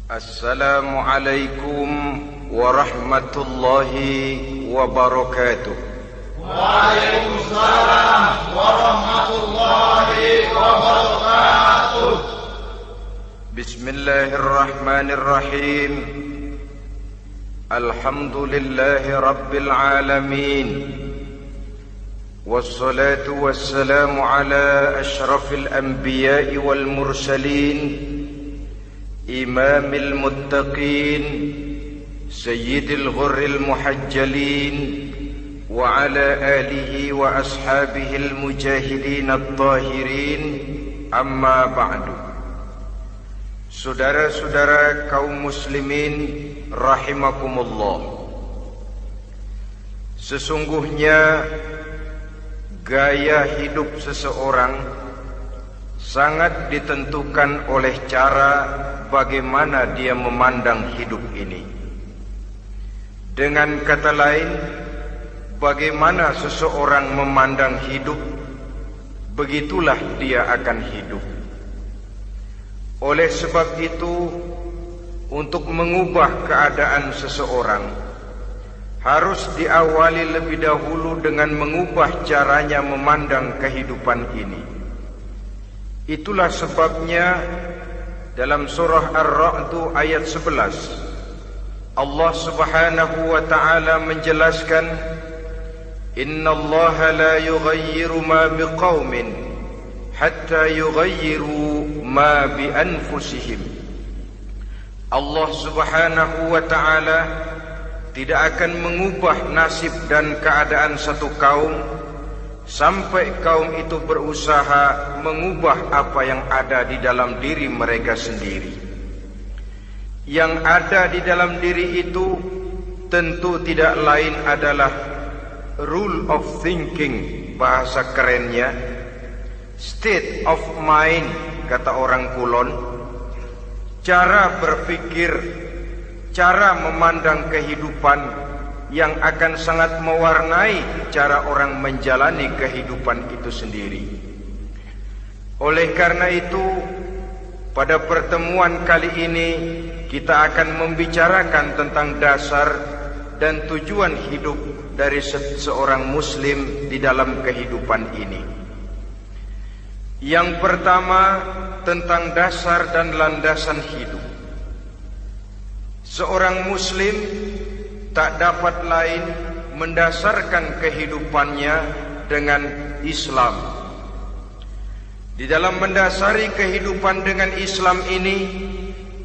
Assalamualaikum warahmatullahi wabarakatuh. Waalaikumsalam warahmatullahi wabarakatuh. Bismillahirrahmanirrahim. Alhamdulillahi rabbil alamin. Wassalatu wassalamu ala ashrafil anbiya'i wal mursalin, imamil muttaqin, sayyidil ghurril muhajjalin, wa ala alihi wa ashabihil mujahidin at-tahirin, amma ba'du. Saudara-saudara kaum muslimin rahimakumullah, sesungguhnya gaya hidup seseorang sangat ditentukan oleh cara bagaimana dia memandang hidup ini. Dengan kata lain, bagaimana seseorang memandang hidup, begitulah dia akan hidup. Oleh sebab itu, untuk mengubah keadaan seseorang harus diawali lebih dahulu dengan mengubah caranya memandang kehidupan ini. Itulah sebabnya dalam surah Ar-Ra'd ayat 11 Allah Subhanahu wa ta'ala menjelaskan, Innallaha la yughayyiru ma biqaumin hatta yughayyiru ma bi anfusihim. Allah Subhanahu wa ta'ala tidak akan mengubah nasib dan keadaan satu kaum sampai kaum itu berusaha mengubah apa yang ada di dalam diri mereka sendiri. Yang ada di dalam diri itu tentu tidak lain adalah rule of thinking, bahasa kerennya state of mind, kata orang Kulon, cara berpikir, cara memandang kehidupan yang akan sangat mewarnai cara orang menjalani kehidupan itu sendiri. Oleh karena itu, pada pertemuan kali ini kita akan membicarakan tentang dasar dan tujuan hidup dari seorang muslim di dalam kehidupan ini. Yang pertama, tentang dasar dan landasan hidup. Seorang muslim tak dapat lain mendasarkan kehidupannya dengan Islam. Di dalam mendasari kehidupan dengan Islam ini,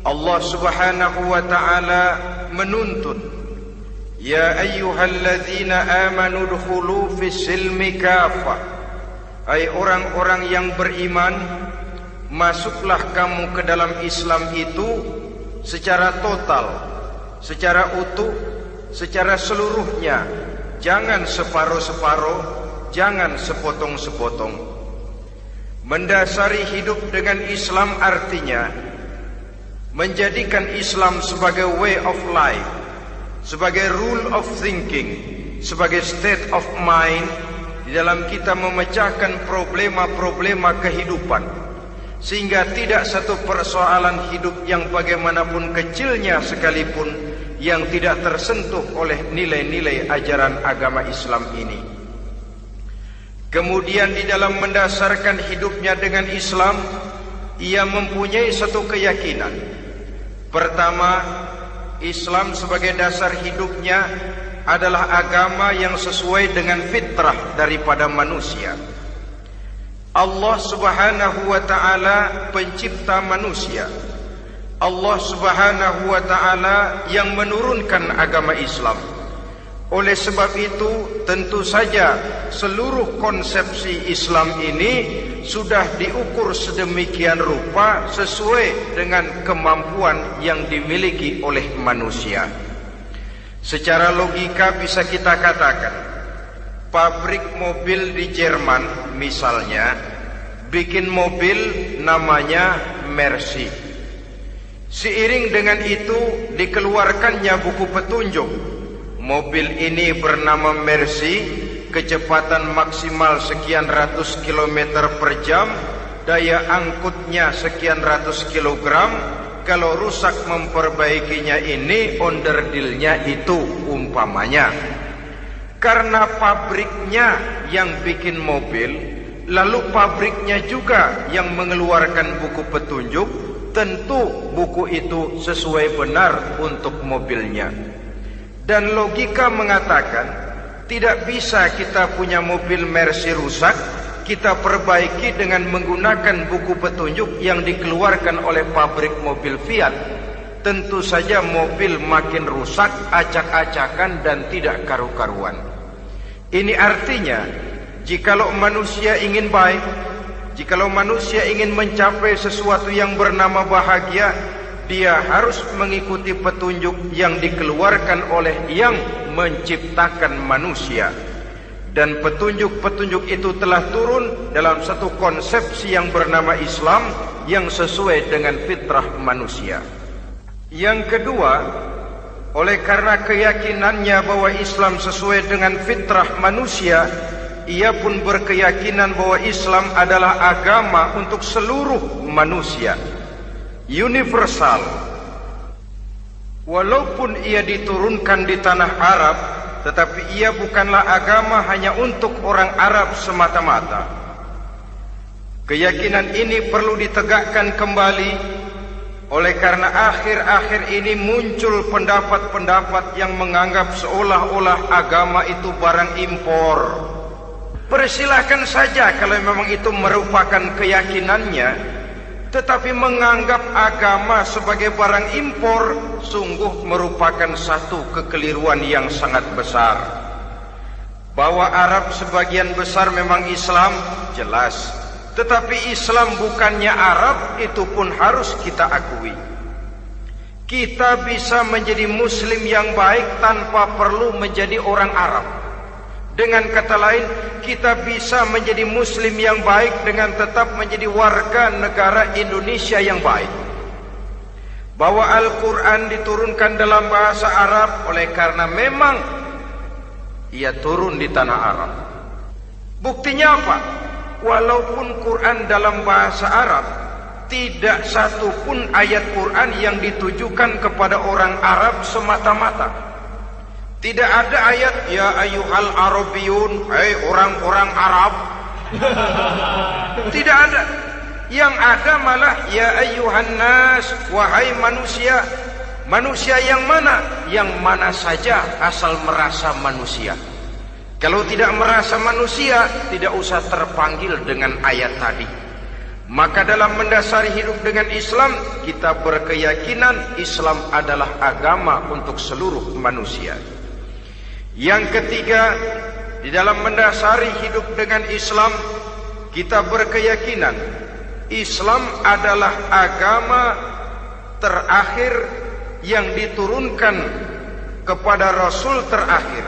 Allah Subhanahu wa ta'ala menuntut, Ya ayyuhalladzina amanu dkhulu fis silmi kafah. Hai orang-orang yang beriman, masuklah kamu ke dalam Islam itu secara total, secara utuh, secara seluruhnya. Jangan separuh-separuh, jangan sepotong-sepotong. Mendasari hidup dengan Islam artinya menjadikan Islam sebagai way of life, sebagai rule of thinking, sebagai state of mind di dalam kita memecahkan problema-problema kehidupan, sehingga tidak satu persoalan hidup yang bagaimanapun kecilnya sekalipun yang tidak tersentuh oleh nilai-nilai ajaran agama Islam ini. Kemudian di dalam mendasarkan hidupnya dengan Islam, ia mempunyai satu keyakinan. Pertama, Islam sebagai dasar hidupnya adalah agama yang sesuai dengan fitrah daripada manusia. Allah Subhanahu wa ta'ala pencipta manusia. Allah Subhanahu wa ta'ala yang menurunkan agama Islam. Oleh sebab itu, tentu saja seluruh konsepsi Islam ini sudah diukur sedemikian rupa sesuai dengan kemampuan yang dimiliki oleh manusia. Secara logika bisa kita katakan, pabrik mobil di Jerman misalnya bikin mobil namanya Mercy. Seiring dengan itu dikeluarkannya buku petunjuk. Mobil ini bernama Mercy, kecepatan maksimal sekian ratus kilometer per jam, daya angkutnya sekian ratus kilogram, kalau rusak memperbaikinya ini onderdilnya itu umpamanya. Karena pabriknya yang bikin mobil, lalu pabriknya juga yang mengeluarkan buku petunjuk, tentu buku itu sesuai benar untuk mobilnya. Dan logika mengatakan tidak bisa kita punya mobil Mercy rusak, kita perbaiki dengan menggunakan buku petunjuk yang dikeluarkan oleh pabrik mobil Fiat. Tentu saja mobil makin rusak, acak-acakan dan tidak karu-karuan. Ini artinya, jikalau manusia ingin baik, jikalau manusia ingin mencapai sesuatu yang bernama bahagia, dia harus mengikuti petunjuk yang dikeluarkan oleh yang menciptakan manusia. Dan petunjuk-petunjuk itu telah turun dalam satu konsepsi yang bernama Islam yang sesuai dengan fitrah manusia. Yang kedua, oleh karena keyakinannya bahwa Islam sesuai dengan fitrah manusia, ia pun berkeyakinan bahwa Islam adalah agama untuk seluruh manusia, universal. Walaupun ia diturunkan di tanah Arab, tetapi ia bukanlah agama hanya untuk orang Arab semata-mata. Keyakinan ini perlu ditegakkan kembali. Oleh karena akhir-akhir ini muncul pendapat-pendapat yang menganggap seolah-olah agama itu barang impor. Persilahkan saja kalau memang itu merupakan keyakinannya, tetapi menganggap agama sebagai barang impor sungguh merupakan satu kekeliruan yang sangat besar. Bahwa Arab sebagian besar memang Islam, jelas. Tetapi Islam bukannya Arab, itu pun harus kita akui. Kita bisa menjadi Muslim yang baik tanpa perlu menjadi orang Arab. Dengan kata lain, kita bisa menjadi Muslim yang baik dengan tetap menjadi warga negara Indonesia yang baik. Bahwa Al-Quran diturunkan dalam bahasa Arab oleh karena memang ia turun di tanah Arab. Buktinya apa? Walaupun Quran dalam bahasa Arab, tidak satu pun ayat Quran yang ditujukan kepada orang Arab semata-mata. Tidak ada ayat ya ayyuhal arabiyun, hai orang-orang Arab. Tidak ada. Yang ada malah ya ayyuhan nas, wahai manusia. Manusia yang mana? Yang mana saja asal merasa manusia. Kalau tidak merasa manusia, tidak usah terpanggil dengan ayat tadi. Maka dalam mendasari hidup dengan Islam, kita berkeyakinan Islam adalah agama untuk seluruh manusia. Yang ketiga, di dalam mendasari hidup dengan Islam, kita berkeyakinan Islam adalah agama terakhir yang diturunkan kepada Rasul terakhir.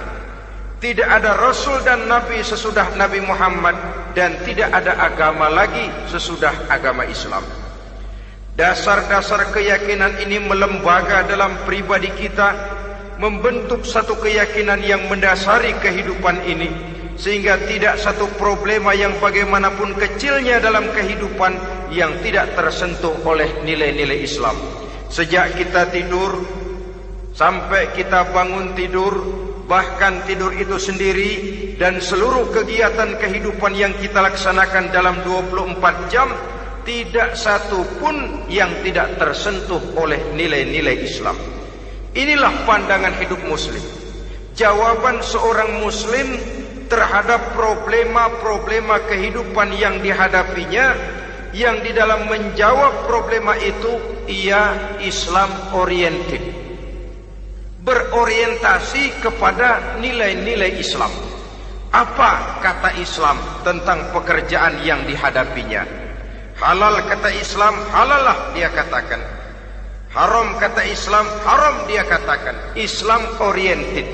Tidak ada Rasul dan Nabi sesudah Nabi Muhammad, dan tidak ada agama lagi sesudah agama Islam. Dasar-dasar keyakinan ini melembaga dalam pribadi kita, membentuk satu keyakinan yang mendasari kehidupan ini, sehingga tidak satu problema yang bagaimanapun kecilnya dalam kehidupan yang tidak tersentuh oleh nilai-nilai Islam. Sejak kita tidur sampai kita bangun tidur, bahkan tidur itu sendiri, dan seluruh kegiatan kehidupan yang kita laksanakan dalam 24 jam, tidak satu pun yang tidak tersentuh oleh nilai-nilai Islam. Inilah pandangan hidup Muslim. Jawaban seorang Muslim terhadap problema-problema kehidupan yang dihadapinya, yang di dalam menjawab problema itu ia Islam oriented, berorientasi kepada nilai-nilai Islam. Apa kata Islam tentang pekerjaan yang dihadapinya? Halal kata Islam, halallah dia katakan. Haram kata Islam, haram dia katakan. Islam oriented.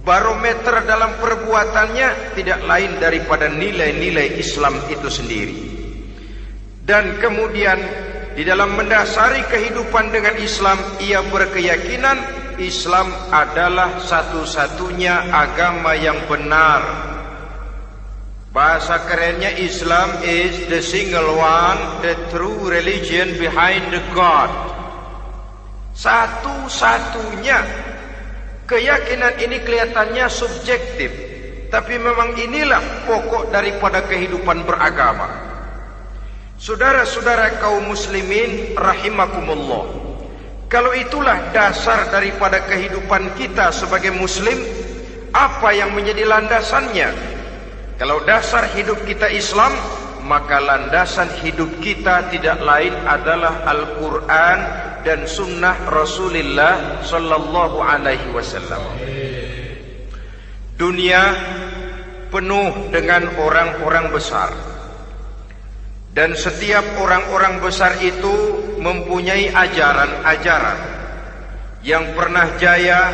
Barometer dalam perbuatannya tidak lain daripada nilai-nilai Islam itu sendiri. Dan kemudian di dalam mendasari kehidupan dengan Islam, ia berkeyakinan Islam adalah satu-satunya agama yang benar. Bahasa kerennya, Islam is the single one, the true religion behind the God. Satu-satunya. Keyakinan ini kelihatannya subjektif, tapi memang inilah pokok daripada kehidupan beragama. Saudara-saudara kaum muslimin rahimakumullah, kalau itulah dasar daripada kehidupan kita sebagai muslim, apa yang menjadi landasannya? Kalau dasar hidup kita Islam, maka landasan hidup kita tidak lain adalah Al-Quran dan Sunnah Rasulullah Sallallahu Alaihi Wasallam. Dunia penuh dengan orang-orang besar, dan setiap orang-orang besar itu mempunyai ajaran-ajaran yang pernah jaya,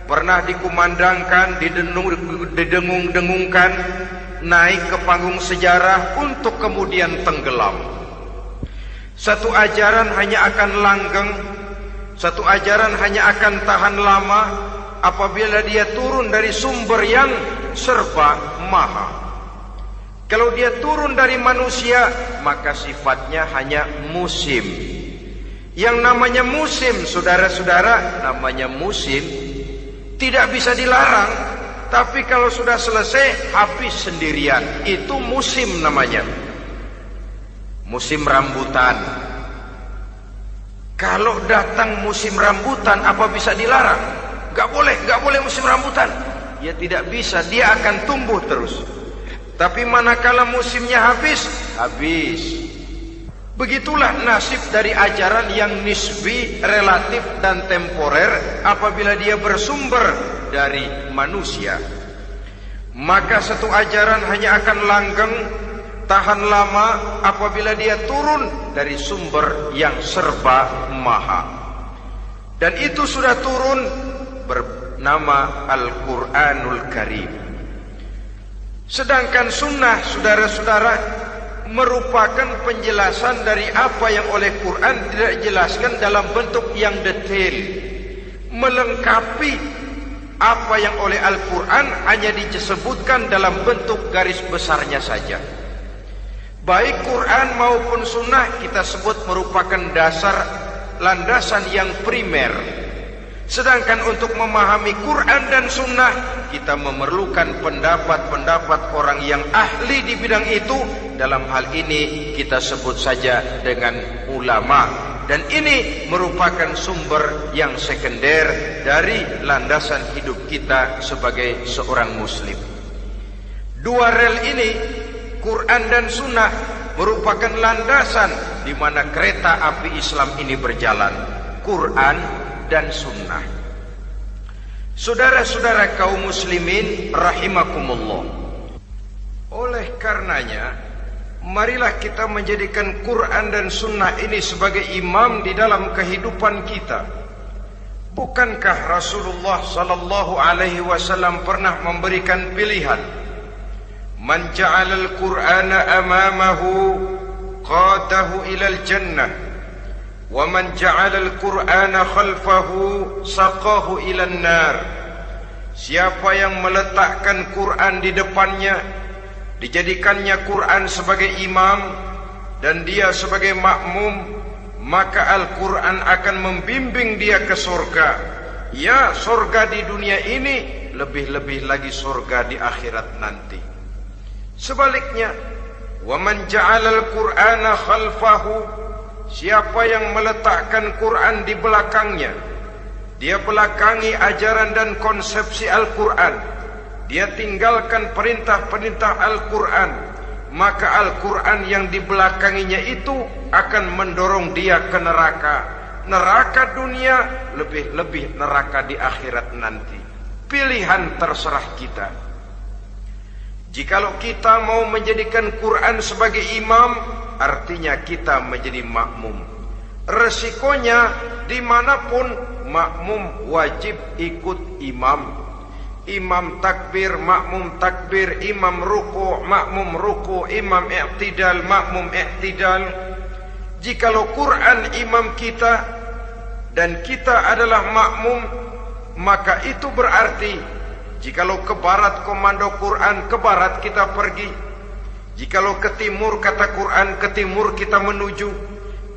pernah dikumandangkan, didengung-dengungkan, naik ke panggung sejarah untuk kemudian tenggelam. Satu ajaran hanya akan langgeng, satu ajaran hanya akan tahan lama apabila dia turun dari sumber yang serba maha. Kalau dia turun dari manusia, maka sifatnya hanya musim. Yang namanya musim, saudara-saudara, namanya musim tidak bisa dilarang, tapi kalau sudah selesai habis sendirian. Itu musim namanya. Musim rambutan. Kalau datang musim rambutan, apa bisa dilarang? Gak boleh musim rambutan. Ya tidak bisa, dia akan tumbuh terus. Tapi manakala musimnya habis. Begitulah nasib dari ajaran yang nisbi, relatif dan temporer apabila dia bersumber dari manusia. Maka satu ajaran hanya akan langgeng, tahan lama apabila dia turun dari sumber yang serba maha. Dan itu sudah turun bernama Al-Quranul Karim. Sedangkan sunnah, saudara-saudara, merupakan penjelasan dari apa yang oleh Quran tidak dijelaskan dalam bentuk yang detail, melengkapi apa yang oleh Al-Quran hanya disebutkan dalam bentuk garis besarnya saja. Baik Quran maupun sunnah kita sebut merupakan dasar, landasan yang primer. Sedangkan untuk memahami Quran dan sunnah, kita memerlukan pendapat-pendapat orang yang ahli di bidang itu. Dalam hal ini kita sebut saja dengan ulama. Dan ini merupakan sumber yang sekunder dari landasan hidup kita sebagai seorang muslim. Dua rel ini, Quran dan sunnah, merupakan landasan di mana kereta api Islam ini berjalan. Quran dan sunnah. Saudara-saudara kaum muslimin rahimakumullah, oleh karenanya marilah kita menjadikan Quran dan sunnah ini sebagai imam di dalam kehidupan kita. Bukankah Rasulullah sallallahu alaihi wasallam pernah memberikan pilihan, man ja'alal Qur'ana amamahu qadahu ilal jannah, wa man ja'alal Qur'ana khalfahu saqahu ilan nar. Siapa yang meletakkan Quran di depannya, dijadikannya Quran sebagai imam dan dia sebagai makmum, maka Al-Quran akan membimbing dia ke surga. Ya, surga di dunia ini, lebih-lebih lagi surga di akhirat nanti. Sebaliknya, wa man ja'alal Qur'ana khalfahu, siapa yang meletakkan Quran di belakangnya, dia belakangi ajaran dan konsepsi Al-Quran, dia tinggalkan perintah-perintah Al-Quran, maka Al-Quran yang dibelakanginya itu akan mendorong dia ke neraka. Neraka dunia, lebih-lebih neraka di akhirat nanti. Pilihan terserah kita. Jikalau kita mau menjadikan Quran sebagai imam, artinya kita menjadi makmum. Resikonya dimanapun, makmum wajib ikut imam. Imam takbir, makmum takbir, imam ruku, makmum ruku, imam i'tidal, makmum i'tidal. Jikalau Quran imam kita dan kita adalah makmum, maka itu berarti Jikalau ke barat komando Quran, ke barat kita pergi. Jikalau ke timur kata Quran, ke timur kita menuju.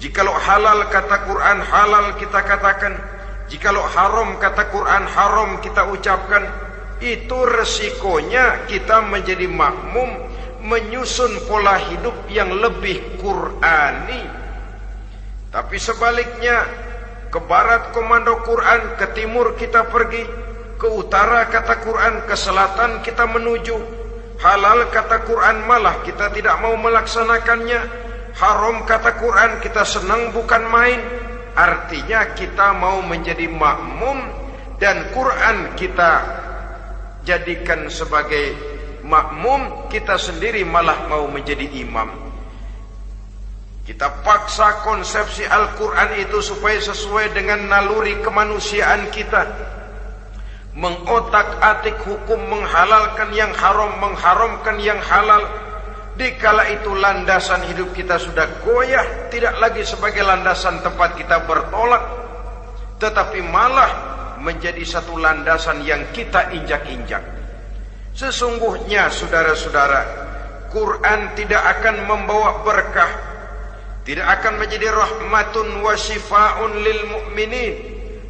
Jikalau halal kata Quran, halal kita katakan. Jikalau haram kata Quran, haram kita ucapkan. Itu resikonya kita menjadi makmum, menyusun pola hidup yang lebih Qurani. Tapi sebaliknya, ke barat komando Quran, ke timur kita pergi. Ke utara kata Quran, ke selatan kita menuju. Halal kata Quran, malah kita tidak mau melaksanakannya. Haram kata Quran, kita senang bukan main. Artinya kita mau menjadi makmum, dan Quran kita jadikan sebagai makmum, kita sendiri malah mau menjadi imam. Kita paksa konsepsi Al-Quran itu supaya sesuai dengan naluri kemanusiaan kita. Mengotak-atik hukum, menghalalkan yang haram, mengharamkan yang halal. Dikala itu landasan hidup kita sudah goyah, tidak lagi sebagai landasan tempat kita bertolak, tetapi malah menjadi satu landasan yang kita injak-injak. Sesungguhnya saudara-saudara, Quran tidak akan membawa berkah, tidak akan menjadi rahmatun wa syifaun lil mu'minin,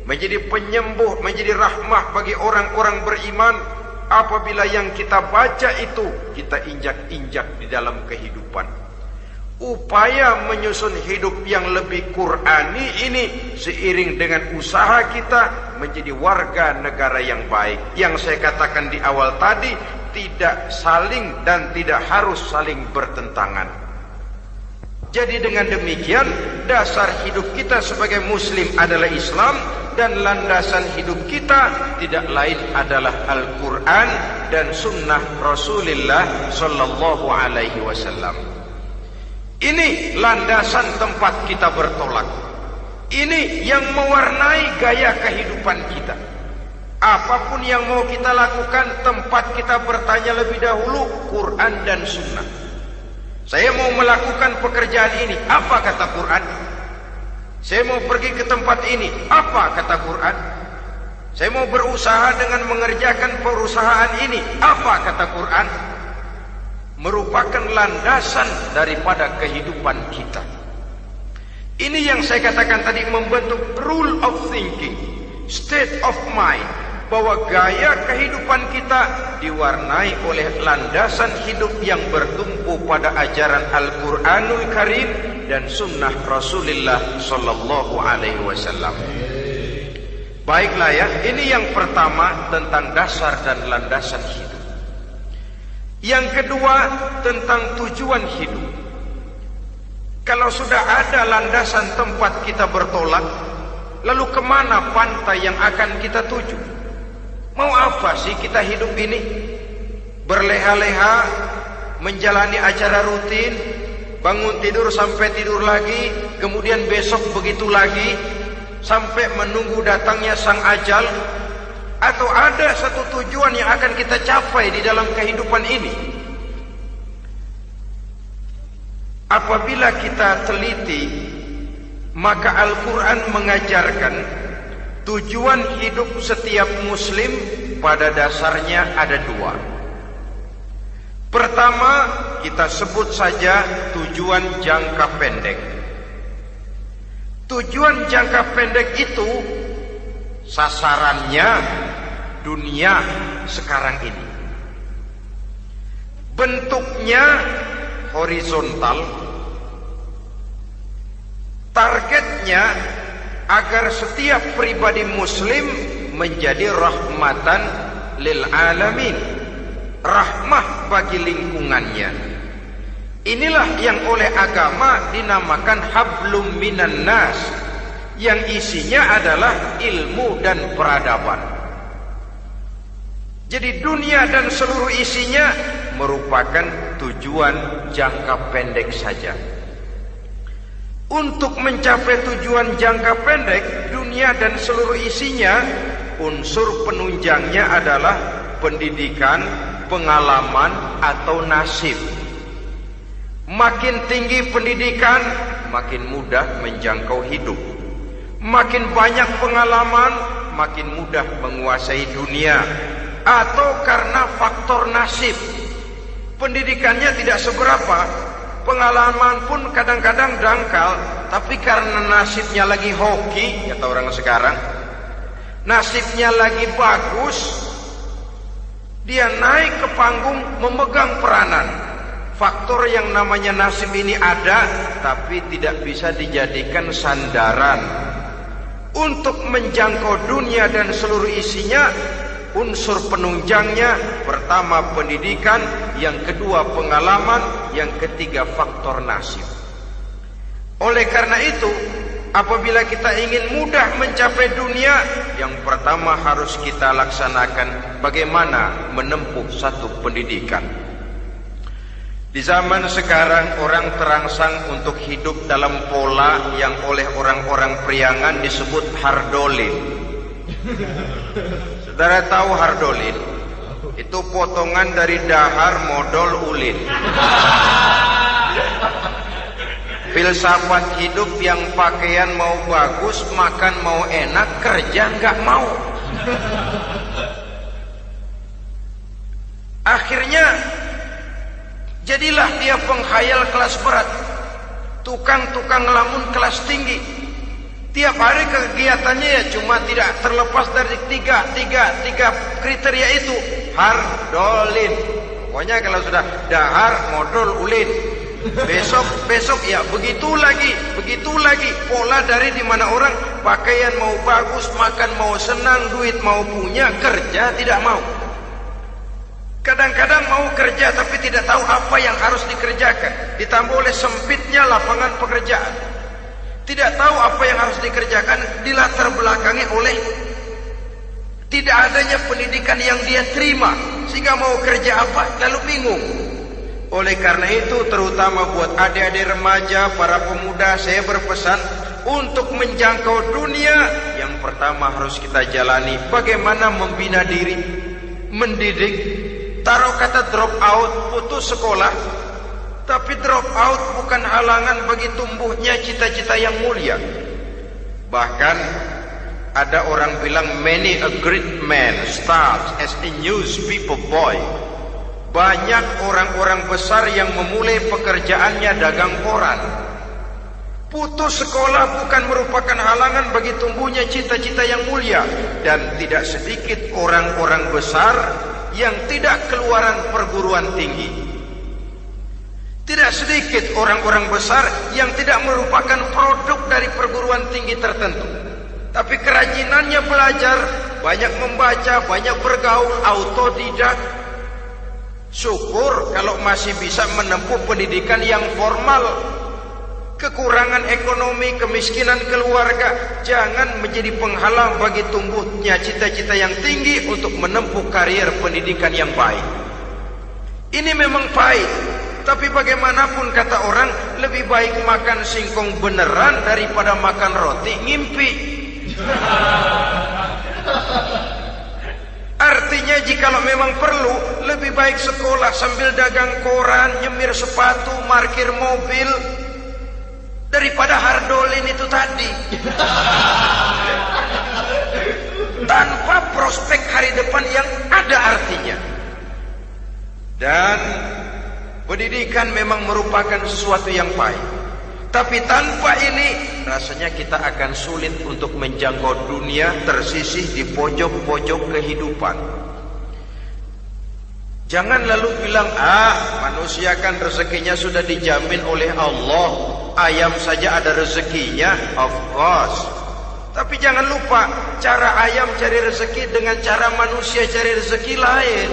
menjadi penyembuh, menjadi rahmah bagi orang-orang beriman, apabila yang kita baca itu kita injak-injak di dalam kehidupan. Upaya menyusun hidup yang lebih Qurani ini seiring dengan usaha kita menjadi warga negara yang baik. Yang saya katakan di awal tadi, tidak saling dan tidak harus saling bertentangan. Jadi dengan demikian, dasar hidup kita sebagai muslim adalah Islam, dan landasan hidup kita tidak lain adalah Al-Quran dan sunnah Rasulullah Sallallahu Alaihi Wasallam. Ini landasan tempat kita bertolak. Ini yang mewarnai gaya kehidupan kita. Apapun yang mau kita lakukan, tempat kita bertanya lebih dahulu Quran dan sunnah. Saya mau melakukan pekerjaan ini, apa kata Quran? Saya mau pergi ke tempat ini, apa kata Quran? Saya mau berusaha dengan mengerjakan perusahaan ini, apa kata Quran? Merupakan landasan daripada kehidupan kita. Ini yang saya katakan tadi, membentuk rule of thinking, state of mind, bahwa gaya kehidupan kita diwarnai oleh landasan hidup yang bertumpu pada ajaran Al-Quranul Karim dan sunnah Rasulullah Sallallahu Alaihi Wasallam. Baiklah ya, ini yang pertama tentang dasar dan landasan hidup. Yang kedua tentang tujuan hidup. Kalau sudah ada landasan tempat kita bertolak, lalu kemana pantai yang akan kita tuju? Mau apa sih kita hidup ini? Berleha-leha, menjalani acara rutin, bangun tidur sampai tidur lagi, kemudian besok begitu lagi, sampai menunggu datangnya sang ajal? Atau ada satu tujuan yang akan kita capai di dalam kehidupan ini? Apabila kita teliti, maka Al-Quran mengajarkan tujuan hidup setiap muslim pada dasarnya ada dua. Pertama, kita sebut saja tujuan jangka pendek. Tujuan jangka pendek itu sasarannya dunia sekarang ini. Bentuknya horizontal. Targetnya agar setiap pribadi muslim menjadi rahmatan lil alamin, rahmah bagi lingkungannya. Inilah yang oleh agama dinamakan hablum minan nas, yang isinya adalah ilmu dan peradaban. Jadi dunia dan seluruh isinya merupakan tujuan jangka pendek saja. Untuk mencapai tujuan jangka pendek, dunia dan seluruh isinya, unsur penunjangnya adalah pendidikan, pengalaman, atau nasib. Makin tinggi pendidikan, makin mudah menjangkau hidup. Makin banyak pengalaman, makin mudah menguasai dunia. atau karena faktor nasib. Pendidikannya tidak seberapa, pengalaman pun kadang-kadang dangkal, tapi karena nasibnya lagi hoki, kata orang sekarang, nasibnya lagi bagus, dia naik ke panggung memegang peranan. Faktor yang namanya nasib ini ada, tapi tidak bisa dijadikan sandaran. Untuk menjangkau dunia dan seluruh isinya, unsur penunjangnya pertama pendidikan, yang kedua pengalaman, yang ketiga faktor nasib. Oleh karena itu, apabila kita ingin mudah mencapai dunia, yang pertama harus kita laksanakan bagaimana menempuh satu pendidikan. Di zaman sekarang orang terangsang untuk hidup dalam pola yang oleh orang-orang priangan disebut hardolin. Saudara tahu hardolin? Itu potongan dari dahar modal ulin. Filsafat hidup yang pakaian mau bagus, makan mau enak, kerja nggak mau. Akhirnya jadilah dia penghayal kelas berat, tukang-tukang lamun kelas tinggi. Tiap hari kegiatannya ya cuma tidak terlepas dari tiga kriteria itu, hardolin. Pokoknya kalau sudah dahar modal ulin, besok ya begitu lagi, pola dari dimana orang pakaian mau bagus, makan mau senang, duit mau punya, kerja tidak mau. Kadang-kadang mau kerja tapi tidak tahu apa yang harus dikerjakan, ditambah oleh sempitnya lapangan pekerjaan. Tidak tahu apa yang harus dikerjakan, dilatar belakangi oleh tidak adanya pendidikan yang dia terima, sehingga mau kerja apa lalu bingung. Oleh karena itu, terutama buat adik-adik remaja, para pemuda, saya berpesan untuk menjangkau dunia, yang pertama harus kita jalani bagaimana membina diri, mendidik. Taruh kata drop out, putus sekolah, tapi drop out bukan halangan bagi tumbuhnya cita-cita yang mulia. Bahkan ada orang bilang many a great man starts as a newspaper boy. Banyak orang-orang besar yang memulai pekerjaannya dagang koran. Putus sekolah bukan merupakan halangan bagi tumbuhnya cita-cita yang mulia. Dan tidak sedikit orang-orang besar yang tidak keluaran perguruan tinggi. Tidak sedikit orang-orang besar yang tidak merupakan produk dari perguruan tinggi tertentu, tapi kerajinannya belajar, banyak membaca, banyak bergaul, autodidak. Syukur kalau masih bisa menempuh pendidikan yang formal. Kekurangan ekonomi, kemiskinan keluarga jangan menjadi penghalang bagi tumbuhnya cita-cita yang tinggi untuk menempuh karier pendidikan yang baik. Ini memang pahit, tapi bagaimanapun kata orang, lebih baik makan singkong beneran daripada makan roti ngimpi. Artinya jikalau memang perlu, lebih baik sekolah sambil dagang koran, nyemir sepatu, parkir mobil, daripada hardolin itu tadi. Tanpa prospek hari depan yang ada artinya. Dan pendidikan memang merupakan sesuatu yang pahit, tapi tanpa ini rasanya kita akan sulit untuk menjangkau dunia, tersisih di pojok-pojok kehidupan. Jangan lalu bilang, manusia kan rezekinya sudah dijamin oleh Allah, ayam saja ada rezekinya. Of course. Tapi jangan lupa, cara ayam cari rezeki dengan cara manusia cari rezeki lain.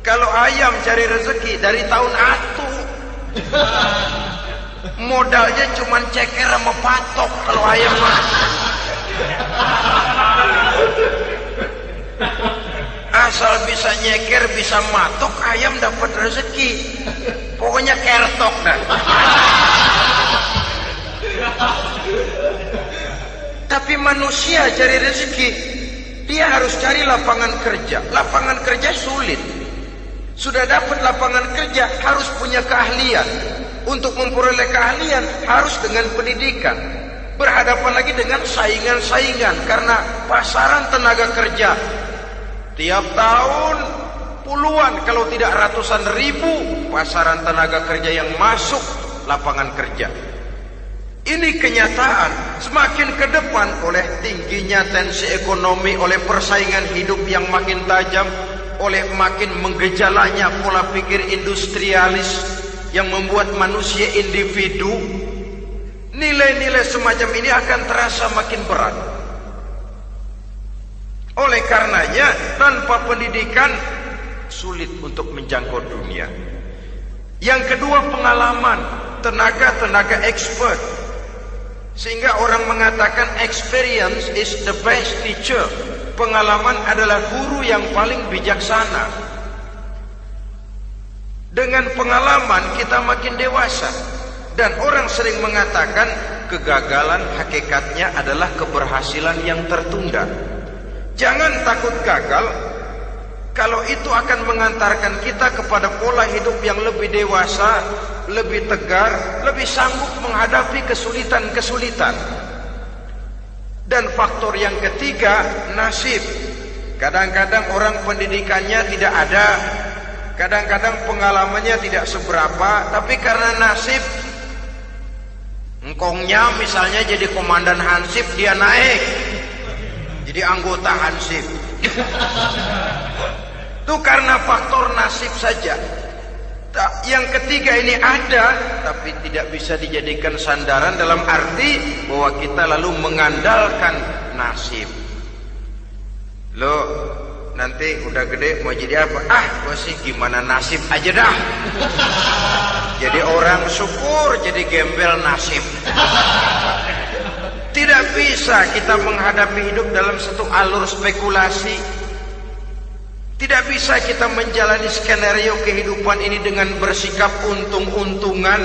Kalau ayam cari rezeki dari tahun atu, modalnya cuma ceker sama patok. Kalau ayam mah asal bisa nyeker, bisa matok, ayam dapat rezeki. Pokoknya kertok dah. Tapi manusia cari rezeki, dia harus cari lapangan kerja. Lapangan kerja sulit. Sudah dapat lapangan kerja, harus punya keahlian. Untuk memperoleh keahlian harus dengan pendidikan. Berhadapan lagi dengan saingan-saingan, karena pasaran tenaga kerja Tiap tahun puluhan kalau tidak ratusan ribu pasaran tenaga kerja yang masuk lapangan kerja. Ini kenyataan. Semakin ke depan oleh tingginya tensi ekonomi, oleh persaingan hidup yang makin tajam, oleh makin menggejalanya pola pikir industrialis yang membuat manusia individu, nilai-nilai semacam ini akan terasa makin berat. Oleh karenanya, tanpa pendidikan sulit untuk menjangkau dunia. Yang kedua, pengalaman, tenaga expert. Sehingga orang mengatakan experience is the best teacher. Pengalaman adalah guru yang paling bijaksana. Dengan pengalaman kita makin dewasa. Dan orang sering mengatakan kegagalan hakikatnya adalah keberhasilan yang tertunda. Jangan takut gagal, kalau itu akan mengantarkan kita kepada pola hidup yang lebih dewasa, lebih tegar, lebih sanggup menghadapi kesulitan-kesulitan. Dan faktor yang ketiga, nasib. Kadang-kadang orang pendidikannya tidak ada, kadang-kadang pengalamannya tidak seberapa, tapi karena nasib, engkongnya misalnya jadi komandan Hansip, dia naik jadi anggota Hansip. Itu karena faktor nasib saja. Yang ketiga ini ada, tapi tidak bisa dijadikan sandaran dalam arti bahwa kita lalu mengandalkan nasib. Lo nanti udah gede mau jadi apa? Gue sih gimana nasib aja dah. Jadi orang syukur, jadi gembel nasib. Tidak bisa kita menghadapi hidup dalam satu alur spekulasi. Tidak bisa kita menjalani skenario kehidupan ini dengan bersikap untung-untungan.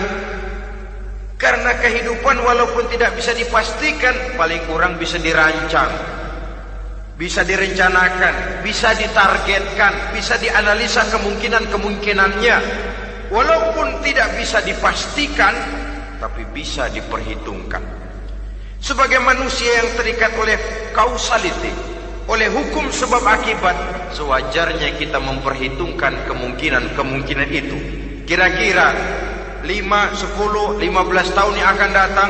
Karena kehidupan walaupun tidak bisa dipastikan, paling kurang bisa dirancang, bisa direncanakan, bisa ditargetkan, bisa dianalisa kemungkinan-kemungkinannya. Walaupun tidak bisa dipastikan, tapi bisa diperhitungkan. Sebagai manusia yang terikat oleh causality, oleh hukum sebab akibat, sewajarnya kita memperhitungkan kemungkinan-kemungkinan itu. Kira-kira 5, 10, 15 tahun yang akan datang,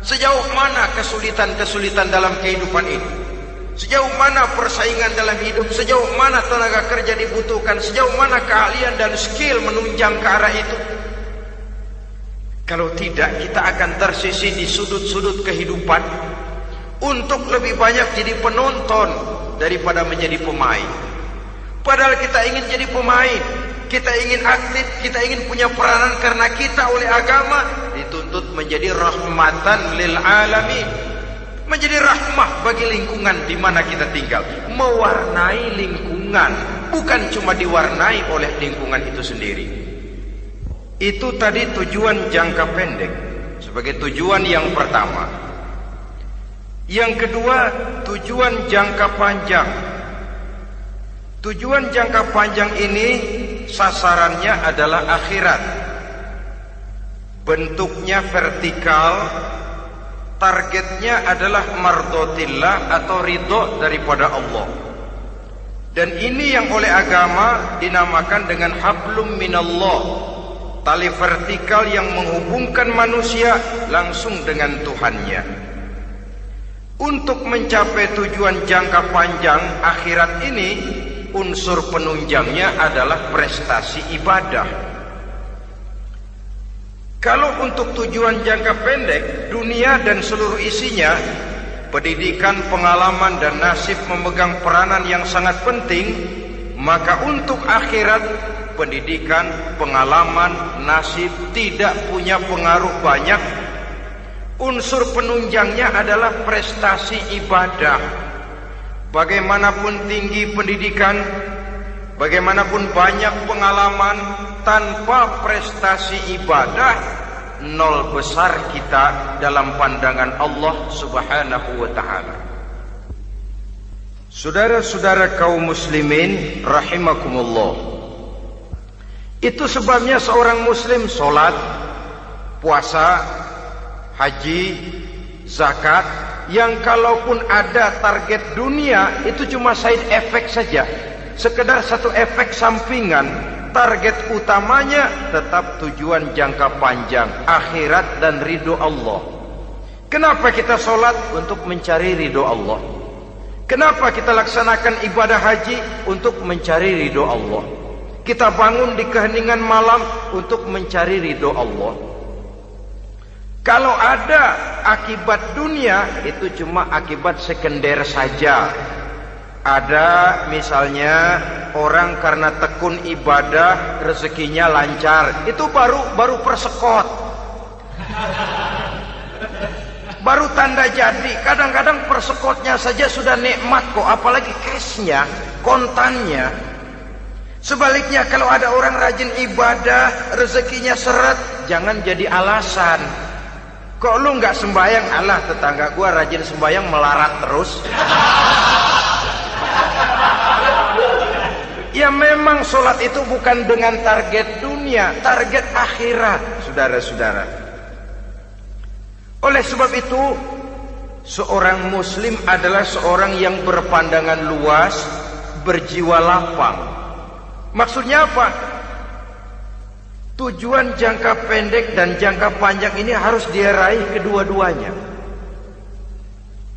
sejauh mana kesulitan-kesulitan dalam kehidupan ini, sejauh mana persaingan dalam hidup, sejauh mana tenaga kerja dibutuhkan, sejauh mana keahlian dan skill menunjang ke arah itu. Kalau tidak, kita akan tersisih di sudut-sudut kehidupan untuk lebih banyak jadi penonton daripada menjadi pemain. Padahal kita ingin jadi pemain, kita ingin aktif, kita ingin punya peranan karena kita oleh agama dituntut menjadi rahmatan lil alamin, menjadi rahmah bagi lingkungan di mana kita tinggal, mewarnai lingkungan, bukan cuma diwarnai oleh lingkungan itu sendiri. Itu tadi tujuan jangka pendek sebagai tujuan yang pertama. Yang kedua, tujuan jangka panjang. Tujuan jangka panjang ini sasarannya adalah akhirat. Bentuknya vertikal, targetnya adalah mardotillah atau ridho daripada Allah. Dan ini yang oleh agama dinamakan dengan hablum minallah, tali vertikal yang menghubungkan manusia langsung dengan Tuhannya. Untuk mencapai tujuan jangka panjang akhirat ini, unsur penunjangnya adalah prestasi ibadah. Kalau untuk tujuan jangka pendek, dunia dan seluruh isinya, pendidikan, pengalaman dan nasib memegang peranan yang sangat penting, maka untuk akhirat, pendidikan, pengalaman, nasib tidak punya pengaruh banyak. Unsur penunjangnya adalah prestasi ibadah. Bagaimanapun tinggi pendidikan, bagaimanapun banyak pengalaman, tanpa prestasi ibadah, nol besar kita dalam pandangan Allah Subhanahu wa ta'ala. Saudara-saudara kaum muslimin rahimakumullah, itu sebabnya seorang muslim sholat, puasa, haji, zakat, yang kalaupun ada target dunia itu cuma side effect saja, sekedar satu efek sampingan. Target utamanya tetap tujuan jangka panjang, akhirat dan ridho Allah. Kenapa kita sholat? Untuk mencari ridho Allah. Kenapa kita laksanakan ibadah haji? Untuk mencari ridho Allah. Kita bangun di keheningan malam untuk mencari ridho Allah. Kalau ada akibat dunia, itu cuma akibat sekunder saja. Ada misalnya orang karena tekun ibadah rezekinya lancar, itu baru persekot, baru tanda jadi. Kadang-kadang persekotnya saja sudah nikmat kok, apalagi cashnya, kontannya. Sebaliknya kalau ada orang rajin ibadah rezekinya seret, jangan jadi alasan. Kok lu nggak sembahyang? Alah, tetangga gua rajin sembahyang melarat terus. Ya memang sholat itu bukan dengan target dunia, target akhirat, saudara-saudara. Oleh sebab itu, seorang muslim adalah seorang yang berpandangan luas, berjiwa lapang. Maksudnya apa? Tujuan jangka pendek dan jangka panjang ini harus dia raih kedua-duanya.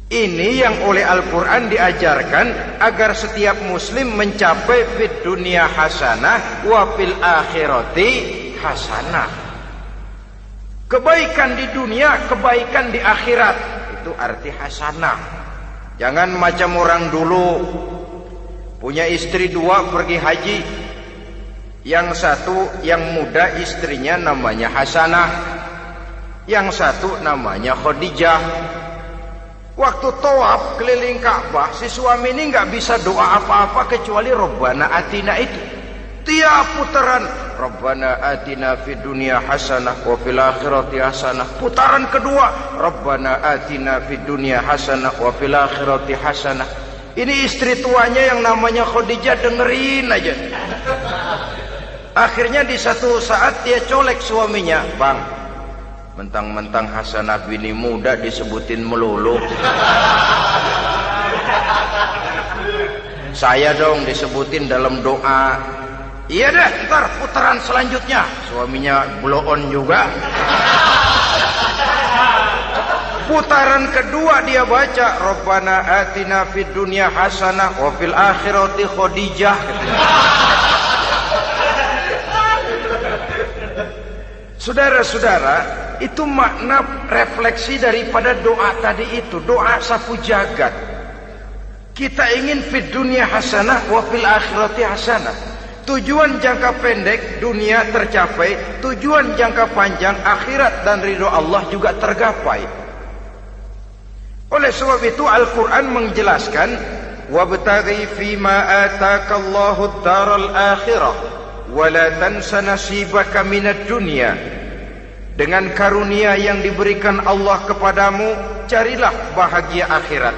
Ini yang oleh Al-Quran diajarkan agar setiap muslim mencapai fid dunya hasanah wa fil akhirati hasanah. Kebaikan di dunia, kebaikan di akhirat, itu arti hasanah. Jangan macam orang dulu, punya istri dua pergi haji. Yang satu yang muda istrinya namanya Hasanah, yang satu namanya Khadijah. Waktu tawaf keliling Ka'bah, si suami ini nggak bisa doa apa-apa kecuali Rabbana Atina itu. Tiap putaran Rabbana Atina fid dunya hasanah wa fil akhirati hasanah. Putaran kedua Rabbana Atina fid dunya hasanah wa fil akhirati hasanah. Ini istri tuanya yang namanya Khadijah dengerin aja. Akhirnya di satu saat dia colek suaminya, "Bang, mentang-mentang Hasanah bini muda disebutin melulu, saya dong disebutin dalam doa." "Iya deh, ntar putaran selanjutnya." Suaminya blow on juga. Putaran kedua dia baca Rabbana Atina fid dunya hasanah wa fil akhirati Khadijah. Saudara-saudara, itu makna refleksi daripada doa tadi itu, doa sapu jagat. Kita ingin fid dunya hasanah wa fil akhirati hasanah. Tujuan jangka pendek dunia tercapai, tujuan jangka panjang akhirat dan ridho Allah juga tergapai. Oleh sebab itu Al-Quran menjelaskan, wabtaghi fima atakallahu ad-daral akhirah wa la tansa nasibaka minad dunya. Dengan karunia yang diberikan Allah kepadamu, carilah bahagia akhirat.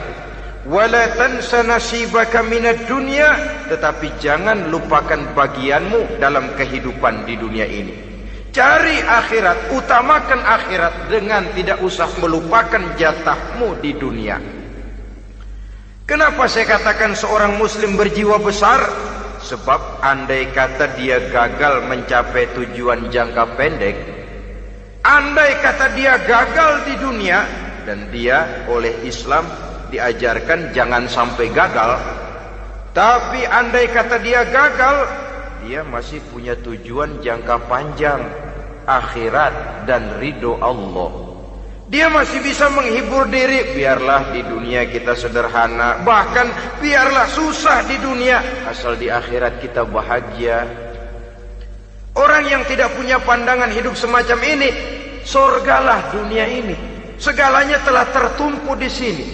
Wala tansa nasibaka minad dunya, tetapi jangan lupakan bagianmu dalam kehidupan di dunia ini. Cari akhirat, utamakan akhirat dengan tidak usah melupakan jatahmu di dunia. Kenapa saya katakan seorang muslim berjiwa besar? Sebab andai kata dia gagal mencapai tujuan jangka pendek, andai kata dia gagal di dunia, dan dia oleh Islam diajarkan jangan sampai gagal, tapi andai kata dia gagal, dia masih punya tujuan jangka panjang, akhirat dan ridho Allah. Dia masih bisa menghibur diri, biarlah di dunia kita sederhana, bahkan biarlah susah di dunia, asal di akhirat kita bahagia. Orang yang tidak punya pandangan hidup semacam ini, surgalah dunia ini, segalanya telah tertumpu di sini.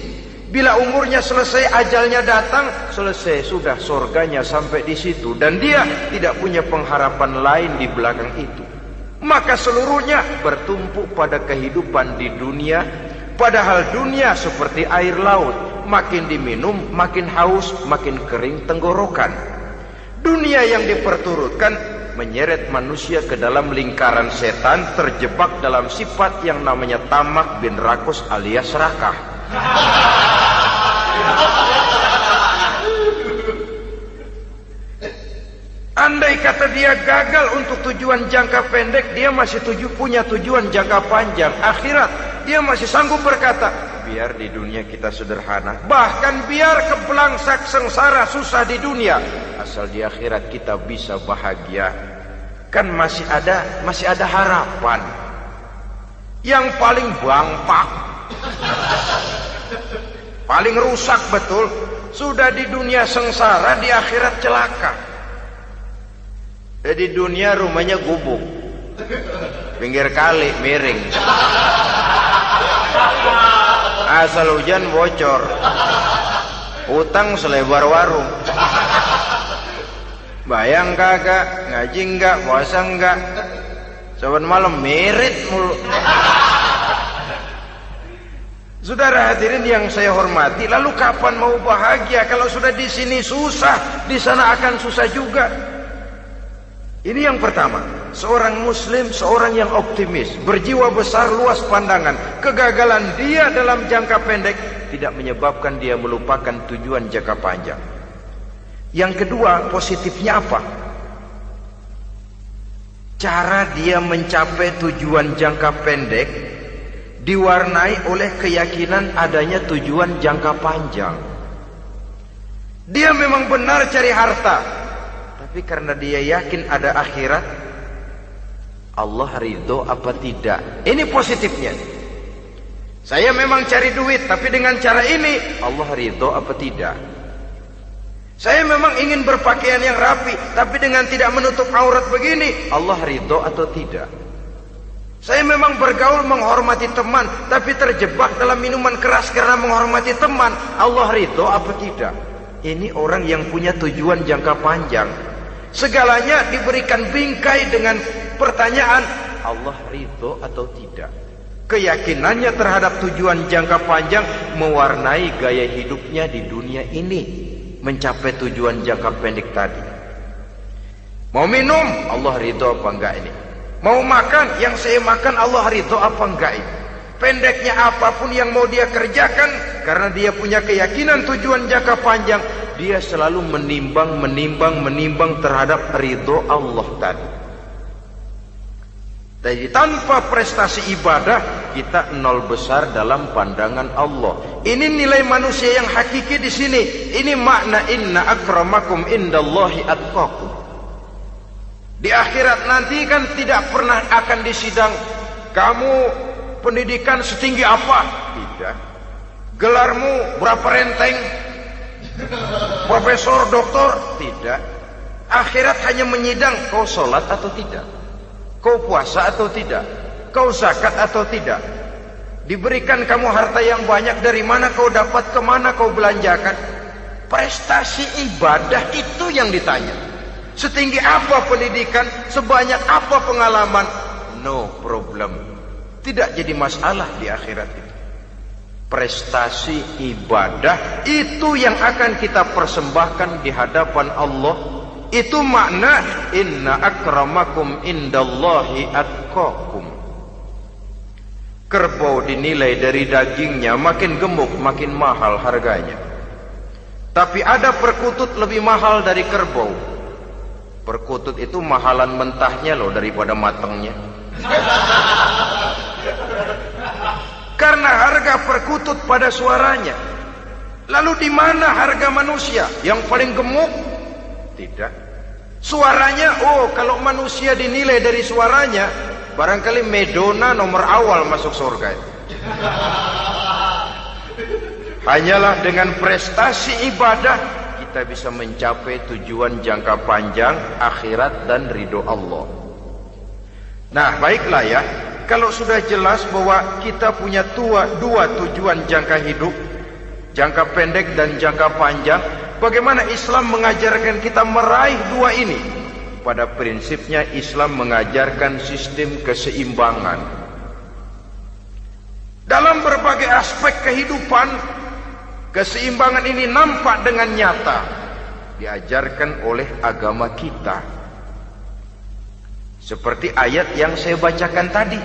Bila umurnya selesai, ajalnya datang, selesai sudah, surganya sampai di situ, dan dia tidak punya pengharapan lain di belakang itu. Maka seluruhnya bertumpu pada kehidupan di dunia, padahal dunia seperti air laut, makin diminum makin haus, makin kering tenggorokan. Dunia yang diperturutkan menyeret manusia ke dalam lingkaran setan, terjebak dalam sifat yang namanya tamak bin rakus alias serakah. Andai kata dia gagal untuk tujuan jangka pendek, dia masih punya tujuan jangka panjang, akhirat. Dia masih sanggup berkata, biar di dunia kita sederhana, bahkan biar kebelangsak sengsara susah di dunia, asal di akhirat kita bisa bahagia. Kan masih ada harapan. Yang paling bangpak, paling rusak betul, sudah di dunia sengsara, di akhirat celaka. Di dunia rumahnya gubuk, pinggir kali miring, asal hujan bocor, utang selebar warung. Bayang kagak, ngaji enggak, puasa enggak, saban malam merit mulu. Saudara hadirin yang saya hormati, lalu kapan mau bahagia kalau sudah di sini susah, di sana akan susah juga. Ini yang pertama, seorang muslim, seorang yang optimis, berjiwa besar, luas pandangan. Kegagalan dia dalam jangka pendek tidak menyebabkan dia melupakan tujuan jangka panjang. Yang kedua, positifnya apa? Cara dia mencapai tujuan jangka pendek diwarnai oleh keyakinan adanya tujuan jangka panjang. Dia memang benar cari harta, tapi karena dia yakin ada akhirat, Allah ridho apa tidak? Ini positifnya. Saya memang cari duit, tapi dengan cara ini Allah ridho apa tidak? Saya memang ingin berpakaian yang rapi, tapi dengan tidak menutup aurat begini, Allah ridho atau tidak? Saya memang bergaul menghormati teman, tapi terjebak dalam minuman keras karena menghormati teman, Allah ridho apa tidak? Ini orang yang punya tujuan jangka panjang. Segalanya diberikan bingkai dengan pertanyaan, Allah ridho atau tidak? Keyakinannya terhadap tujuan jangka panjang mewarnai gaya hidupnya di dunia ini, mencapai tujuan jangka pendek tadi. Mau minum, Allah ridho apa enggak ini? Mau makan, yang saya makan Allah ridho apa enggak ini? Pendeknya apapun yang mau dia kerjakan, karena dia punya keyakinan tujuan jangka panjang, dia selalu menimbang terhadap ridho Allah tadi. Jadi tanpa prestasi ibadah, kita nol besar dalam pandangan Allah. Ini nilai manusia yang hakiki di sini. Ini makna inna akramakum indallahi atqakum. Di akhirat nanti kan tidak pernah akan disidang, kamu pendidikan setinggi apa? Tidak. Gelarmu berapa renteng? Profesor, doktor? Tidak. Akhirat hanya menyidang kau sholat atau tidak, kau puasa atau tidak, kau zakat atau tidak. Diberikan kamu harta yang banyak, dari mana kau dapat, kemana kau belanjakan. Prestasi ibadah itu yang ditanya. Setinggi apa pendidikan, sebanyak apa pengalaman, no problem, tidak jadi masalah di akhirat itu. Prestasi ibadah itu yang akan kita persembahkan di hadapan Allah. Itu makna inna akramakum indallahi atqakum. Kerbau dinilai dari dagingnya, makin gemuk makin mahal harganya. Tapi ada perkutut lebih mahal dari kerbau. Perkutut itu mahalan mentahnya loh daripada matangnya. Karena harga perkutut pada suaranya. Lalu di mana harga manusia yang paling gemuk? Tidak. Suaranya, oh kalau manusia dinilai dari suaranya, barangkali Madonna nomor awal masuk surga. Hanyalah dengan prestasi ibadah kita bisa mencapai tujuan jangka panjang, akhirat dan ridho Allah. Nah, baiklah ya, kalau sudah jelas bahwa kita punya dua tujuan jangka hidup, jangka pendek dan jangka panjang, bagaimana Islam mengajarkan kita meraih dua ini? Pada prinsipnya Islam mengajarkan sistem keseimbangan. Dalam berbagai aspek kehidupan, keseimbangan ini nampak dengan nyata diajarkan oleh agama kita. Seperti ayat yang saya bacakan tadi.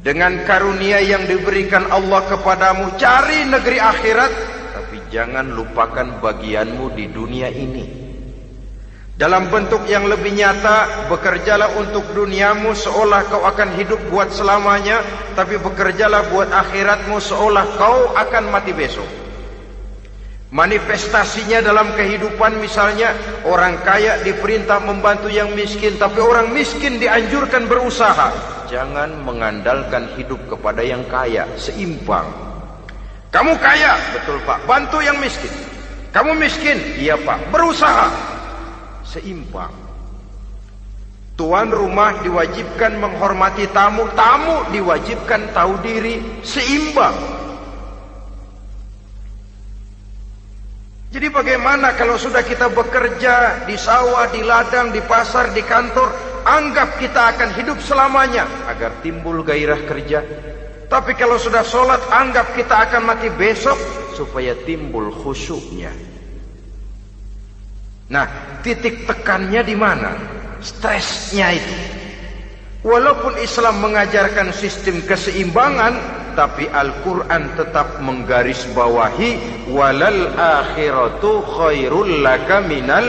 Dengan karunia yang diberikan Allah kepadamu, cari negeri akhirat, tapi jangan lupakan bagianmu di dunia ini. Dalam bentuk yang lebih nyata, bekerjalah untuk duniamu seolah kau akan hidup buat selamanya, tapi bekerjalah buat akhiratmu seolah kau akan mati besok. Manifestasinya dalam kehidupan, misalnya orang kaya diperintah membantu yang miskin, tapi orang miskin dianjurkan berusaha. Jangan mengandalkan hidup kepada yang kaya, seimbang. Kamu kaya, betul Pak, bantu yang miskin. Kamu miskin, iya Pak, berusaha, seimbang. Tuan rumah diwajibkan menghormati tamu, tamu diwajibkan tahu diri, seimbang. Jadi bagaimana kalau sudah kita bekerja di sawah, di ladang, di pasar, di kantor, anggap kita akan hidup selamanya agar timbul gairah kerja. Tapi kalau sudah sholat, anggap kita akan mati besok supaya timbul khusyuknya. Nah, titik tekannya di mana? Stresnya itu. Walaupun Islam mengajarkan sistem keseimbangan, tapi Al-Quran tetap menggarisbawahi walal akhiratu khairul laka minal,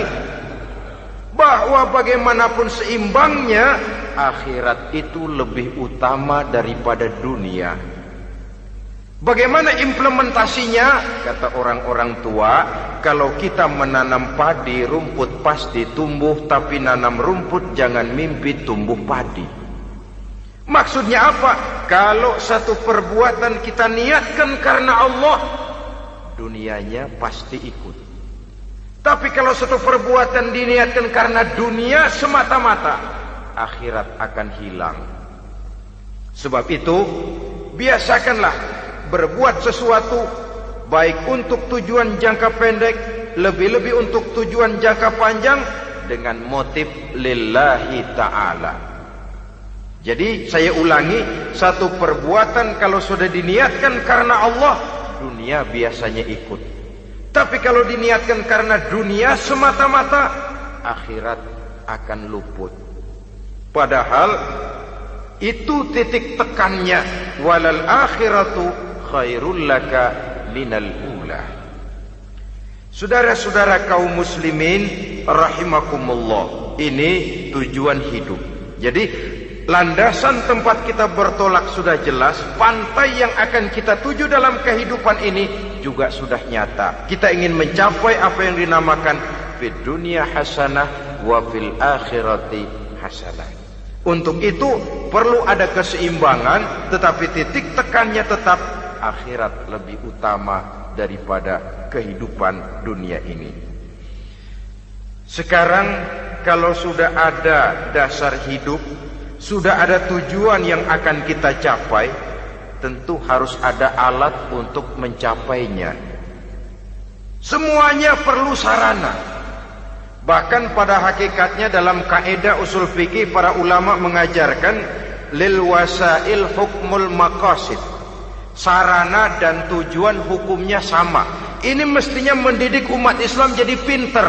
bahwa bagaimanapun seimbangnya, akhirat itu lebih utama daripada dunia. Bagaimana implementasinya? Kata orang-orang tua, kalau kita menanam padi, rumput pasti tumbuh, tapi nanam rumput jangan mimpi tumbuh padi. Maksudnya apa? Kalau satu perbuatan kita niatkan karena Allah, dunianya pasti ikut. Tapi kalau satu perbuatan diniatkan karena dunia semata-mata, akhirat akan hilang. Sebab itu, biasakanlah berbuat sesuatu baik untuk tujuan jangka pendek, lebih-lebih untuk tujuan jangka panjang, dengan motif lillahi ta'ala. Jadi saya ulangi, satu perbuatan kalau sudah diniatkan karena Allah, dunia biasanya ikut. Tapi kalau diniatkan karena dunia semata-mata, akhirat akan luput. Padahal itu titik tekannya, walal akhiratu khairul laka minal ula. Saudara-saudara kaum muslimin rahimakumullah, ini tujuan hidup. Jadi landasan tempat kita bertolak sudah jelas, pantai yang akan kita tuju dalam kehidupan ini juga sudah nyata. Kita ingin mencapai apa yang dinamakan fid dunya hasanah wa fil akhirati hasanah. Untuk itu perlu ada keseimbangan, tetapi titik tekannya tetap akhirat lebih utama daripada kehidupan dunia ini. Sekarang kalau sudah ada dasar hidup, sudah ada tujuan yang akan kita capai, tentu harus ada alat untuk mencapainya. Semuanya perlu sarana. Bahkan pada hakikatnya dalam kaidah usul fikih, para ulama mengajarkan lil wasail hukmul maqasid. Sarana dan tujuan hukumnya sama. Ini mestinya mendidik umat Islam jadi pinter.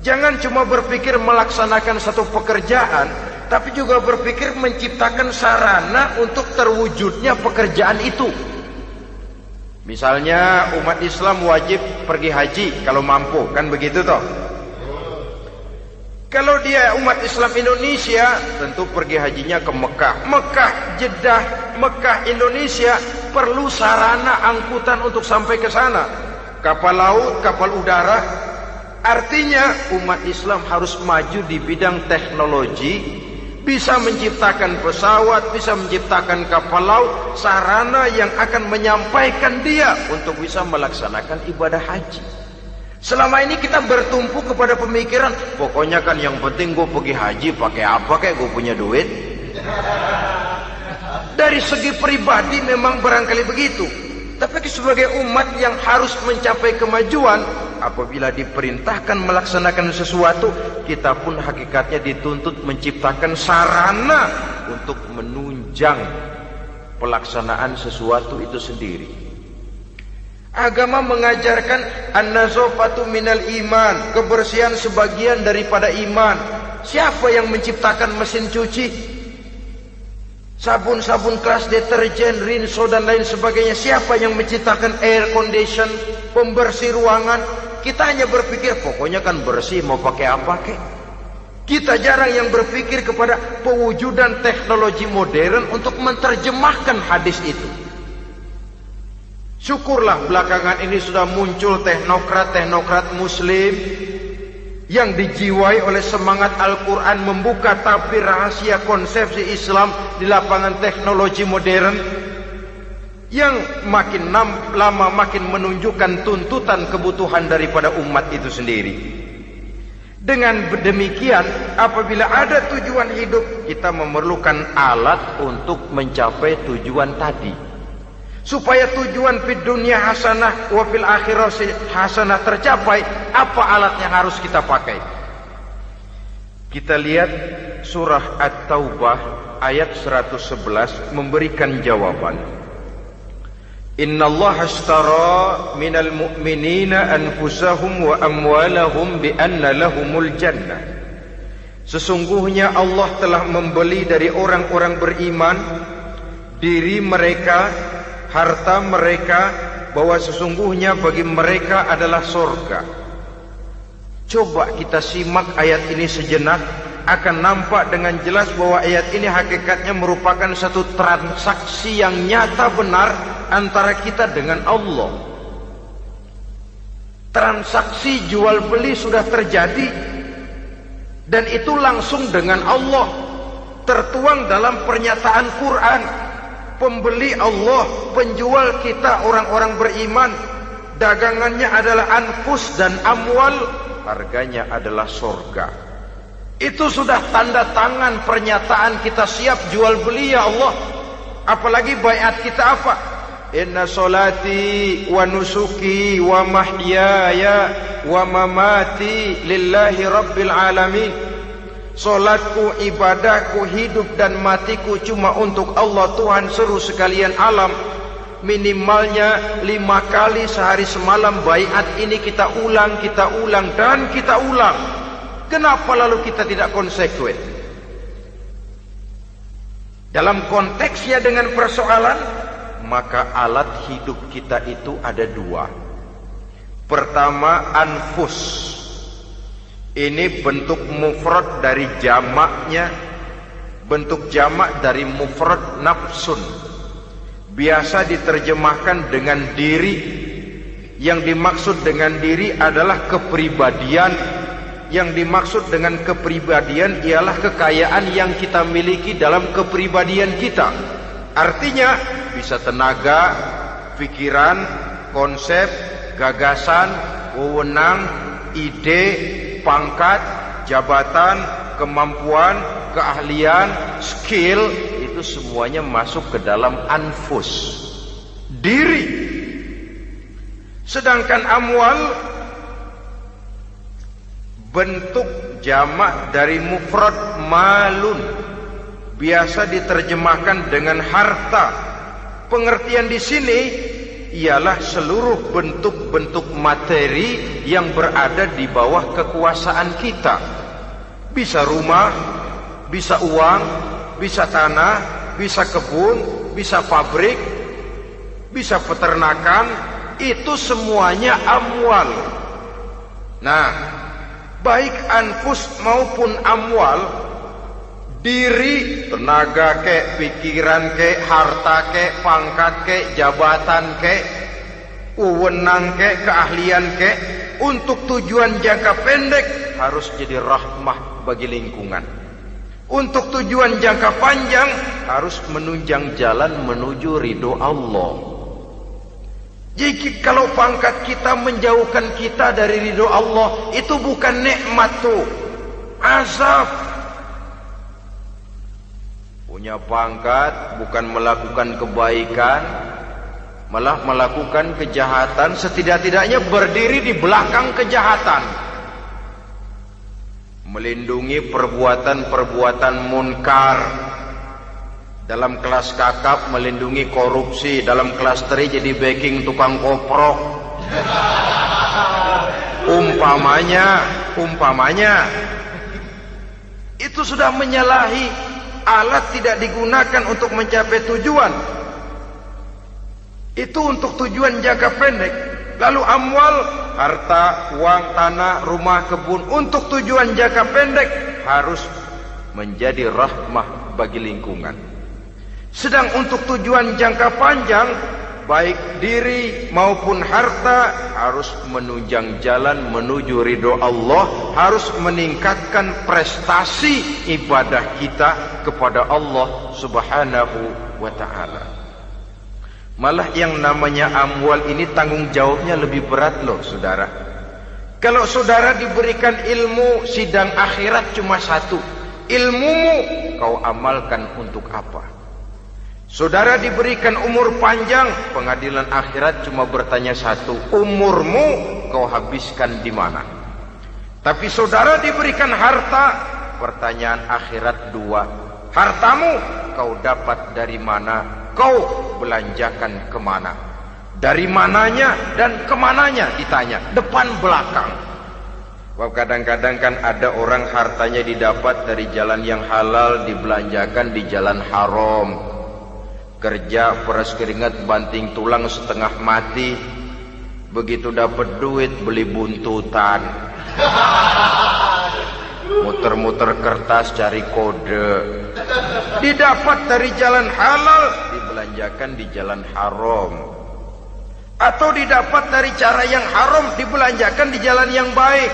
Jangan cuma berpikir melaksanakan satu pekerjaan, tapi juga berpikir menciptakan sarana untuk terwujudnya pekerjaan itu. Misalnya umat Islam wajib pergi haji kalau mampu, kan begitu toh? Kalau dia umat Islam Indonesia, tentu pergi hajinya ke Mekah. Mekah, Jeddah, Mekah, Indonesia, perlu sarana angkutan untuk sampai ke sana. Kapal laut, kapal udara. Artinya umat Islam harus maju di bidang teknologi, bisa menciptakan pesawat, bisa menciptakan kapal laut, sarana yang akan menyampaikan dia untuk bisa melaksanakan ibadah haji. Selama ini kita bertumpu kepada pemikiran, pokoknya kan yang penting gue pergi haji, pakai apa kayak gue punya duit. Dari segi pribadi memang barangkali begitu. Tapi sebagai umat yang harus mencapai kemajuan, apabila diperintahkan melaksanakan sesuatu, kita pun hakikatnya dituntut menciptakan sarana untuk menunjang pelaksanaan sesuatu itu sendiri. Agama mengajarkan an-nazafatu minal iman, kebersihan sebagian daripada iman. Siapa yang menciptakan mesin cuci? Sabun-sabun kelas, deterjen, rinso dan lain sebagainya. Siapa yang menciptakan air condition, pembersih ruangan? Kita hanya berpikir pokoknya kan bersih, mau pakai apa kek. Kita jarang yang berpikir kepada pewujudan teknologi modern untuk menerjemahkan hadis itu. Syukurlah belakangan ini sudah muncul teknokrat-teknokrat muslim yang dijiwai oleh semangat Al-Quran membuka tabir rahasia konsepsi Islam di lapangan teknologi modern yang makin lama makin menunjukkan tuntutan kebutuhan daripada umat itu sendiri. Dengan demikian, apabila ada tujuan hidup, kita memerlukan alat untuk mencapai tujuan tadi. Supaya tujuan fid dunya hasanah wa fil akhirati hasanah tercapai, apa alat yang harus kita pakai? Kita lihat surah At-Taubah ayat 111 memberikan jawaban. Innallaha ashtara minal mu'minina anfusahum wa amwalahum bi anna lahumul jannah. Sesungguhnya Allah telah membeli dari orang-orang beriman diri mereka, harta mereka, bahwa sesungguhnya bagi mereka adalah surga. Coba kita simak ayat ini sejenak, akan nampak dengan jelas bahwa ayat ini hakikatnya merupakan satu transaksi yang nyata benar antara kita dengan Allah. Transaksi jual beli sudah terjadi, dan itu langsung dengan Allah, tertuang dalam pernyataan Quran. Pembeli Allah, penjual kita orang-orang beriman, dagangannya adalah anfus dan amwal, harganya adalah surga. Itu sudah tanda tangan pernyataan kita siap jual beli ya Allah. Apalagi baiat kita apa? Inna solati wa nusuki wa mahyaya wa mamati lillahi rabbil alamin. Solatku, ibadahku, hidup dan matiku cuma untuk Allah Tuhan seluruh sekalian alam. Minimalnya 5 kali sehari semalam baiat ini kita ulang dan kita ulang. Kenapa lalu kita tidak konsekuen? Dalam konteksnya dengan persoalan, maka alat hidup kita itu ada 2. Pertama, anfus. Ini bentuk mufrad dari jamaknya, bentuk jamak dari mufrad nafsun. Biasa diterjemahkan dengan diri. Yang dimaksud dengan diri adalah kepribadian. Yang dimaksud dengan kepribadian ialah kekayaan yang kita miliki dalam kepribadian kita. Artinya bisa tenaga, pikiran, konsep, gagasan, wewenang, ide, pangkat, jabatan, kemampuan, keahlian, skill, itu semuanya masuk ke dalam anfus, diri. Sedangkan amwal bentuk jamak dari mufrad malun, biasa diterjemahkan dengan harta. Pengertian di sini ialah seluruh bentuk-bentuk materi yang berada di bawah kekuasaan kita. Bisa rumah, bisa uang, bisa tanah, bisa kebun, bisa pabrik, bisa peternakan, itu semuanya amwal. Nah, baik anfus maupun amwal, diri, tenaga kek, pikiran kek, harta kek, pangkat kek, jabatan kek, wewenang kek, keahlian kek, untuk tujuan jangka pendek harus jadi rahmah bagi lingkungan. Untuk tujuan jangka panjang harus menunjang jalan menuju ridho Allah. Jadi kalau pangkat kita menjauhkan kita dari ridho Allah, itu bukan nikmat tuh, azab. Punya pangkat bukan melakukan kebaikan, malah melakukan kejahatan, setidak-tidaknya berdiri di belakang kejahatan, melindungi perbuatan-perbuatan munkar. Dalam kelas kakap melindungi korupsi, dalam kelas teri jadi backing tukang koprok. Umpamanya itu sudah menyalahi alat tidak digunakan untuk mencapai tujuan. Itu untuk tujuan jangka pendek. Lalu amwal, harta, uang, tanah, rumah, kebun, untuk tujuan jangka pendek harus menjadi rahmah bagi lingkungan. Sedang untuk tujuan jangka panjang, baik diri maupun harta harus menunjang jalan menuju ridho Allah, harus meningkatkan prestasi ibadah kita kepada Allah Subhanahu wa ta'ala. Malah yang namanya amwal ini tanggung jawabnya lebih berat loh saudara. Kalau saudara diberikan ilmu, sidang akhirat cuma satu. Ilmumu kau amalkan untuk apa? Saudara diberikan umur panjang, pengadilan akhirat cuma bertanya satu, umurmu kau habiskan di mana? Tapi saudara diberikan harta, pertanyaan akhirat dua, hartamu kau dapat dari mana? Kau belanjakan kemana? Dari mananya dan kemananya ditanya, depan belakang. Kadang-kadang kan ada orang hartanya didapat dari jalan yang halal, dibelanjakan di jalan haram. Kerja peras keringat banting tulang setengah mati, begitu dapat duit beli buntutan, muter-muter kertas cari kode. Didapat dari jalan halal, dibelanjakan di jalan haram. Atau didapat dari cara yang haram, dibelanjakan di jalan yang baik.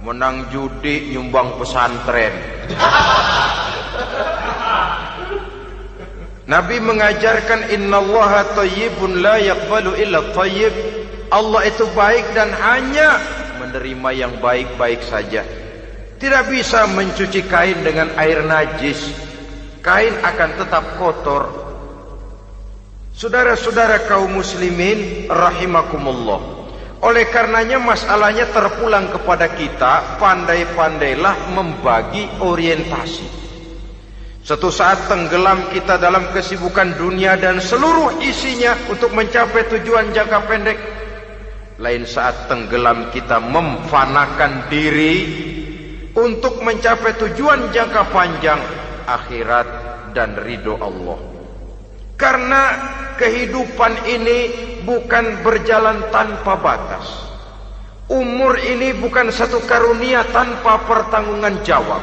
Menang judi, nyumbang pesantren. Nabi mengajarkan innallaha thayyibun la yaqbalu illa thayyib. Allah itu baik dan hanya menerima yang baik-baik saja. Tidak bisa mencuci kain dengan air najis. Kain akan tetap kotor. Saudara-saudara kaum muslimin rahimakumullah. Oleh karenanya masalahnya terpulang kepada kita, pandai-pandailah membagi orientasi. Suatu saat tenggelam kita dalam kesibukan dunia dan seluruh isinya untuk mencapai tujuan jangka pendek. Lain saat tenggelam kita memfanakan diri untuk mencapai tujuan jangka panjang, akhirat dan ridho Allah. Karena kehidupan ini bukan berjalan tanpa batas. Umur ini bukan satu karunia tanpa pertanggungan jawab.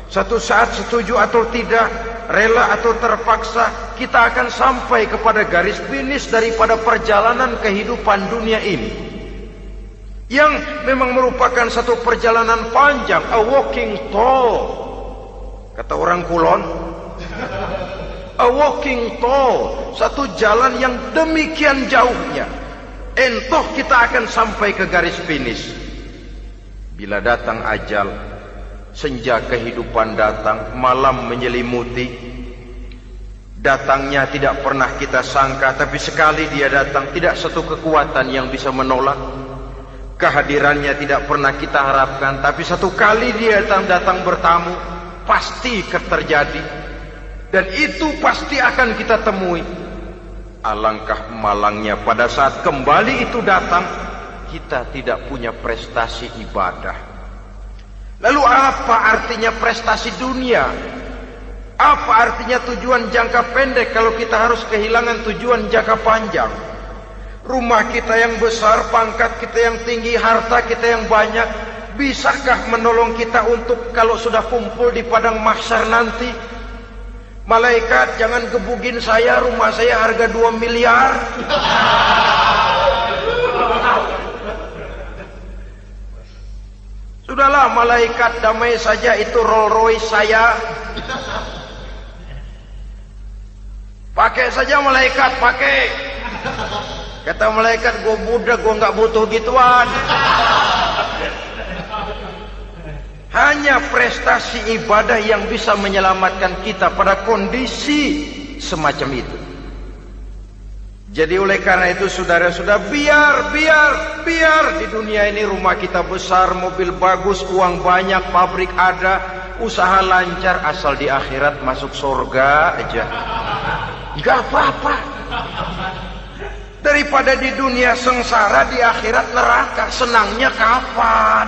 Satu saat setuju atau tidak, rela atau terpaksa, kita akan sampai kepada garis finish daripada perjalanan kehidupan dunia ini, yang memang merupakan satu perjalanan panjang, a walking tall. Kata orang Kulon, a walking tall, satu jalan yang demikian jauhnya. Entoh kita akan sampai ke garis finish. Bila datang ajal, senja kehidupan datang, malam menyelimuti. Datangnya tidak pernah kita sangka, tapi sekali dia datang, tidak satu kekuatan yang bisa menolak. Kehadirannya tidak pernah kita harapkan, tapi satu kali dia datang bertamu, pasti terjadi. Dan itu pasti akan kita temui. Alangkah malangnya pada saat kembali itu datang, kita tidak punya prestasi ibadah. Lalu apa artinya prestasi dunia? Apa artinya tujuan jangka pendek kalau kita harus kehilangan tujuan jangka panjang? Rumah kita yang besar, pangkat kita yang tinggi, harta kita yang banyak, bisakah menolong kita untuk kalau sudah kumpul di padang mahsyar nanti? Malaikat, jangan gebugin saya, rumah saya harga 2 miliar. Sudahlah malaikat, damai saja, itu Rolls Royce saya. Pakai saja malaikat, pakai. Kata malaikat, gue budak, gue gak butuh gituan. Hanya prestasi ibadah yang bisa menyelamatkan kita pada kondisi semacam itu. Jadi oleh karena itu saudara-saudara, biar di dunia ini rumah kita besar, mobil bagus, uang banyak, pabrik ada, usaha lancar, asal di akhirat masuk surga aja. Gak apa-apa. Daripada di dunia sengsara, di akhirat neraka, senangnya kapan?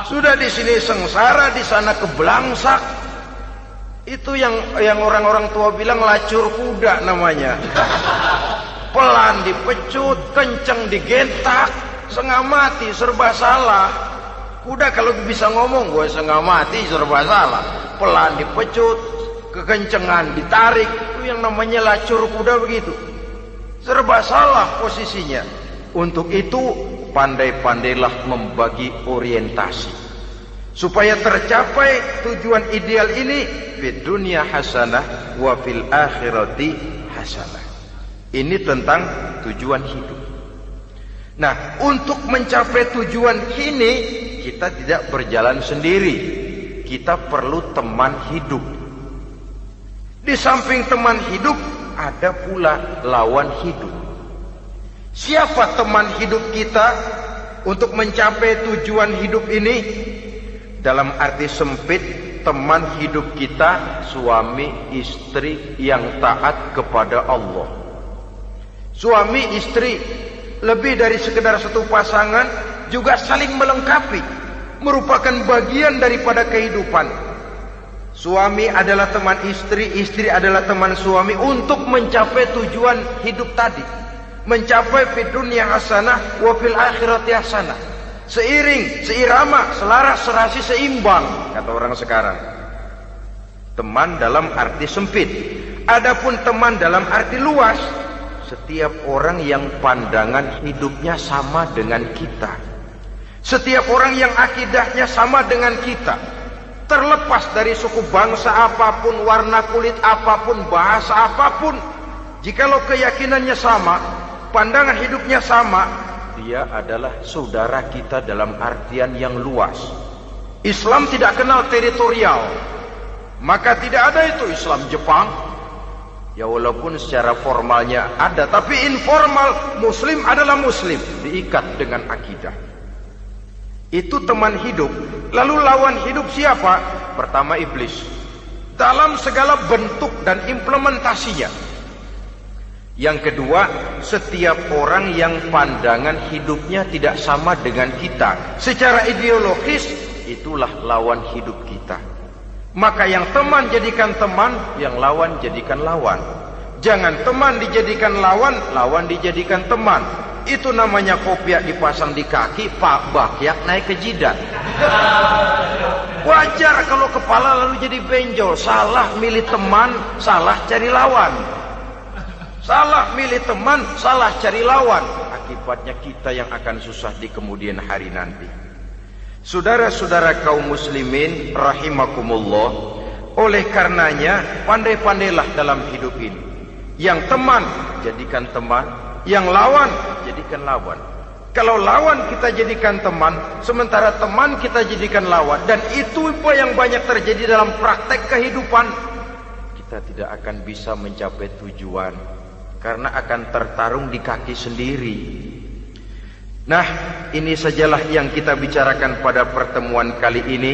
Sudah di sini sengsara, di sana keblangsak. Itu yang orang-orang tua bilang lacur kuda namanya. Pelan dipecut, kenceng digentak, setengah mati, serba salah. Kuda kalau bisa ngomong, gue setengah mati, serba salah. Pelan dipecut, kekencengan ditarik, itu yang namanya lacur kuda begitu. Serba salah posisinya. Untuk itu pandai-pandailah membagi orientasi supaya tercapai tujuan ideal ini, fid dunya hasanah wa fil akhirati hasanah. Ini tentang tujuan hidup. Nah, untuk mencapai tujuan ini kita tidak berjalan sendiri. Kita perlu teman hidup. Di samping teman hidup ada pula lawan hidup. Siapa teman hidup kita untuk mencapai tujuan hidup ini? Dalam arti sempit, teman hidup kita suami istri yang taat kepada Allah. Suami istri lebih dari sekedar satu pasangan, juga saling melengkapi, merupakan bagian daripada kehidupan. Suami adalah teman istri, istri adalah teman suami untuk mencapai tujuan hidup tadi. Mencapai fid dunya hasanah wa fil akhirati hasanah. Seiring, seirama, selaras, serasi, seimbang, kata orang sekarang. Teman dalam arti sempit. Adapun teman dalam arti luas, setiap orang yang pandangan hidupnya sama dengan kita. Setiap orang yang akidahnya sama dengan kita. Terlepas dari suku bangsa apapun, warna kulit apapun, bahasa apapun, jikalau keyakinannya sama, pandangan hidupnya sama, dia adalah saudara kita dalam artian yang luas. Islam tidak kenal teritorial. Maka tidak ada itu Islam Jepang. Ya walaupun secara formalnya ada, tapi informal Muslim adalah Muslim, diikat dengan akidah. Itu teman hidup. Lalu lawan hidup siapa? Pertama iblis. Dalam segala bentuk dan implementasinya. Yang kedua, setiap orang yang pandangan hidupnya tidak sama dengan kita secara ideologis, itulah lawan hidup kita. Maka yang teman jadikan teman, yang lawan jadikan lawan. Jangan teman dijadikan lawan, lawan dijadikan teman. Itu namanya kopiah dipasang di kaki, Pak Bakyak naik ke jidat. Wajar kalau kepala lalu jadi benjol. Salah milih teman, salah cari lawan. Salah milih teman, salah cari lawan. Akibatnya kita yang akan susah di kemudian hari nanti. Saudara-saudara kaum muslimin rahimakumullah, oleh karenanya pandai-pandailah dalam hidup ini. Yang teman jadikan teman, yang lawan jadikan lawan. Kalau lawan kita jadikan teman, sementara teman kita jadikan lawan, dan itu yang banyak terjadi dalam praktek kehidupan, kita tidak akan bisa mencapai tujuan karena akan tertarung di kaki sendiri. Nah, ini sajalah yang kita bicarakan pada pertemuan kali ini.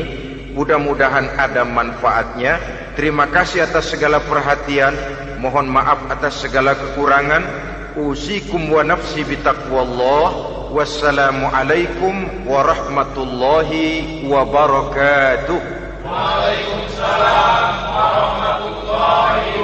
Mudah-mudahan ada manfaatnya. Terima kasih atas segala perhatian. Mohon maaf atas segala kekurangan. Usikum wa nafsi bitaqwallah. Wassalamualaikum warahmatullahi wabarakatuh. Waalaikumsalam warahmatullahi